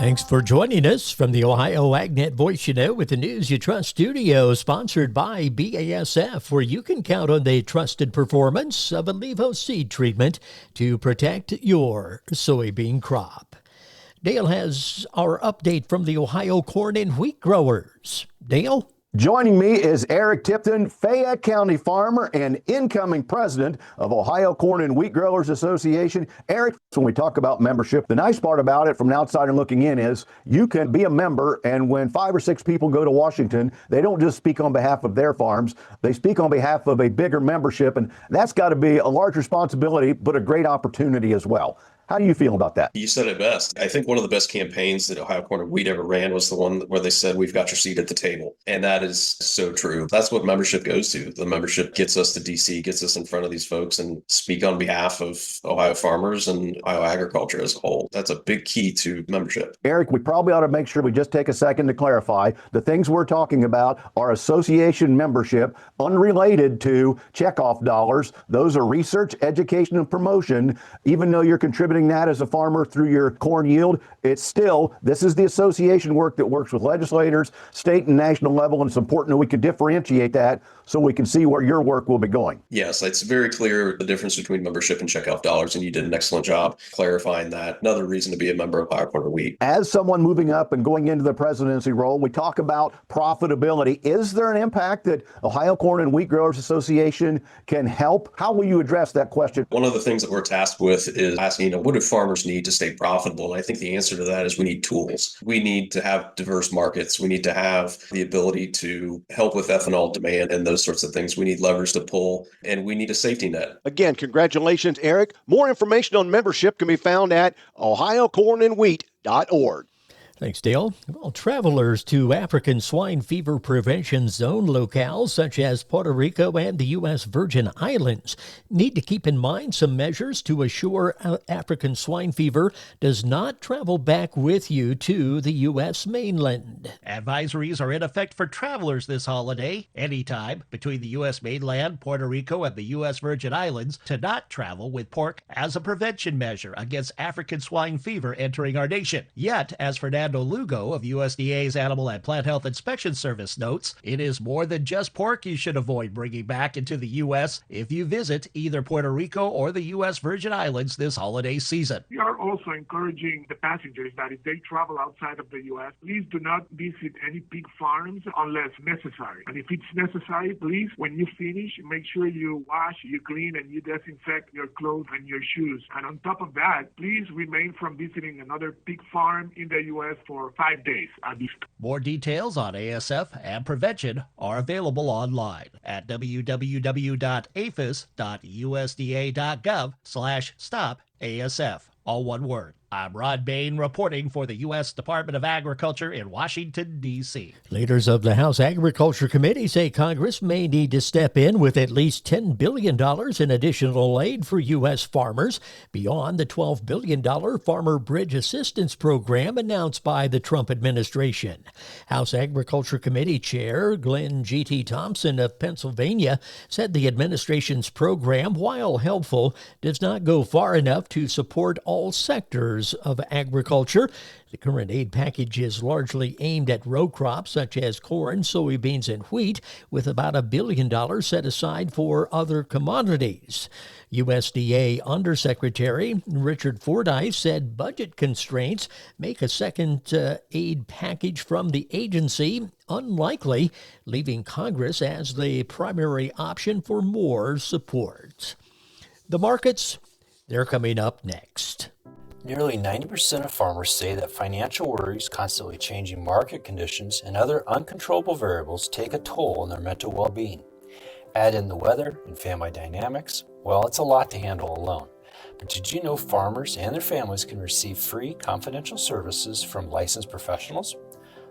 Thanks for joining us from the Ohio AgNet Voice You Know with the News You Trust studio, sponsored by BASF, where you can count on the trusted performance of Allevo seed treatment to protect your soybean crop. Dale has our update from the Ohio corn and wheat growers. Dale? Joining me is Eric Tipton, Fayette County farmer and incoming president of Ohio Corn and Wheat Growers Association. Eric, when we talk about membership, the nice part about it from an outsider looking in is you can be a member, and when 5 or 6 people go to Washington, they don't just speak on behalf of their farms, they speak on behalf of a bigger membership, and that's got to be a large responsibility, but a great opportunity as well. How do you feel about that? You said it best. I think one of the best campaigns that Ohio Corn and Wheat ever ran was the one where they said, "We've got your seat at the table." And that is so true. That's what membership goes to. The membership gets us to DC, gets us in front of these folks and speak on behalf of Ohio farmers and Ohio agriculture as a whole. That's a big key to membership. Eric, we probably ought to make sure we just take a second to clarify. The things we're talking about are association membership, unrelated to checkoff dollars. Those are research, education, and promotion. Even though you're contributing that as a farmer through your corn yield, it's still, this is the association work that works with legislators, state and national level, and it's important that we can differentiate that so we can see where your work will be going. Yes, it's very clear the difference between membership and checkoff dollars, and you did an excellent job clarifying that. Another reason to be a member of Ohio Corn and Wheat. As someone moving up and going into the presidency role, we talk about profitability. Is there an impact that Ohio Corn and Wheat Growers Association can help? How will you address that question? One of the things that we're tasked with is asking, what do farmers need to stay profitable? And I think the answer to that is we need tools. We need to have diverse markets. We need to have the ability to help with ethanol demand and those sorts of things. We need levers to pull, and we need a safety net. Again, congratulations, Eric. More information on membership can be found at ohiocornandwheat.org. Thanks, Dale. Well, travelers to African swine fever prevention zone locales such as Puerto Rico and the U.S. Virgin Islands need to keep in mind some measures to assure African swine fever does not travel back with you to the U.S. mainland. Advisories are in effect for travelers this holiday, anytime between the U.S. mainland, Puerto Rico, and the U.S. Virgin Islands, to not travel with pork as a prevention measure against African swine fever entering our nation. Yet, as Fernando Lugo of USDA's Animal and Plant Health Inspection Service notes, it is more than just pork you should avoid bringing back into the U.S. if you visit either Puerto Rico or the U.S. Virgin Islands this holiday season. We are also encouraging the passengers that if they travel outside of the U.S., please do not visit any pig farms unless necessary. And if it's necessary, please, when you finish, make sure you wash, you clean, and you disinfect your clothes and your shoes. And on top of that, please remain from visiting another pig farm in the U.S. for 5 days at least. More details on ASF and prevention are available online at www.aphis.usda.gov/stop-ASF. All one word. I'm Rod Bain reporting for the U.S. Department of Agriculture in Washington, D.C. Leaders of the House Agriculture Committee say Congress may need to step in with at least $10 billion in additional aid for U.S. farmers beyond the $12 billion Farmer Bridge Assistance Program announced by the Trump administration. House Agriculture Committee Chair Glenn G.T. Thompson of Pennsylvania said the administration's program, while helpful, does not go far enough to support all sectors of agriculture. The current aid package is largely aimed at row crops such as corn, soybeans, and wheat, with about $1 billion set aside for other commodities. USDA Undersecretary Richard Fordyce said budget constraints make a second aid package from the agency unlikely, leaving Congress as the primary option for more support. The markets, they're coming up next. Nearly 90% of farmers say that financial worries, constantly changing market conditions, and other uncontrollable variables take a toll on their mental well-being. Add in the weather and family dynamics, well, it's a lot to handle alone. But did you know farmers and their families can receive free confidential services from licensed professionals?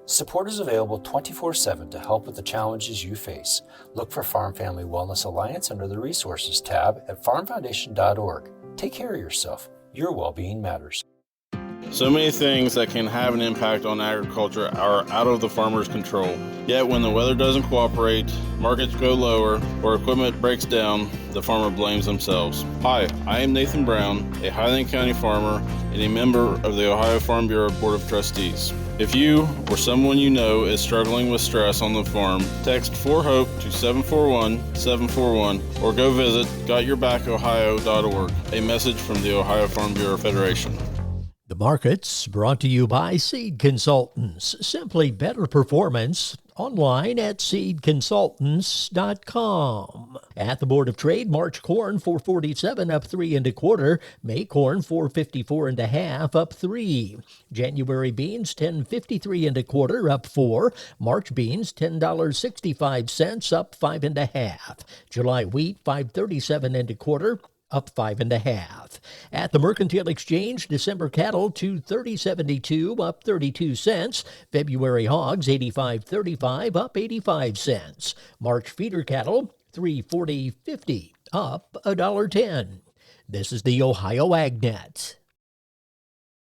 Support is available 24/7 to help with the challenges you face. Look for Farm Family Wellness Alliance under the Resources tab at farmfoundation.org. Take care of yourself. Your well-being matters. So many things that can have an impact on agriculture are out of the farmer's control. Yet when the weather doesn't cooperate, markets go lower, or equipment breaks down, the farmer blames themselves. Hi, I am Nathan Brown, a Highland County farmer and a member of the Ohio Farm Bureau Board of Trustees. If you or someone you know is struggling with stress on the farm, text 4HOPE to 741-741 or go visit gotyourbackohio.org. A message from the Ohio Farm Bureau Federation. The market's brought to you by Seed Consultants. Simply better performance. Online at seedconsultants.com. At the Board of Trade, March corn 447 up 3 1/4. May corn 454 1/2 up 3. January beans 10.53 1/4 up 4. March beans $10.65 up 5 1/2. July wheat 537 1/4 up 5 1/2. At the Mercantile Exchange, December cattle 230.72 up 32 cents. February hogs 85.35 up 85 cents. March feeder cattle 340.50 up $1.10. This is the Ohio AgNet.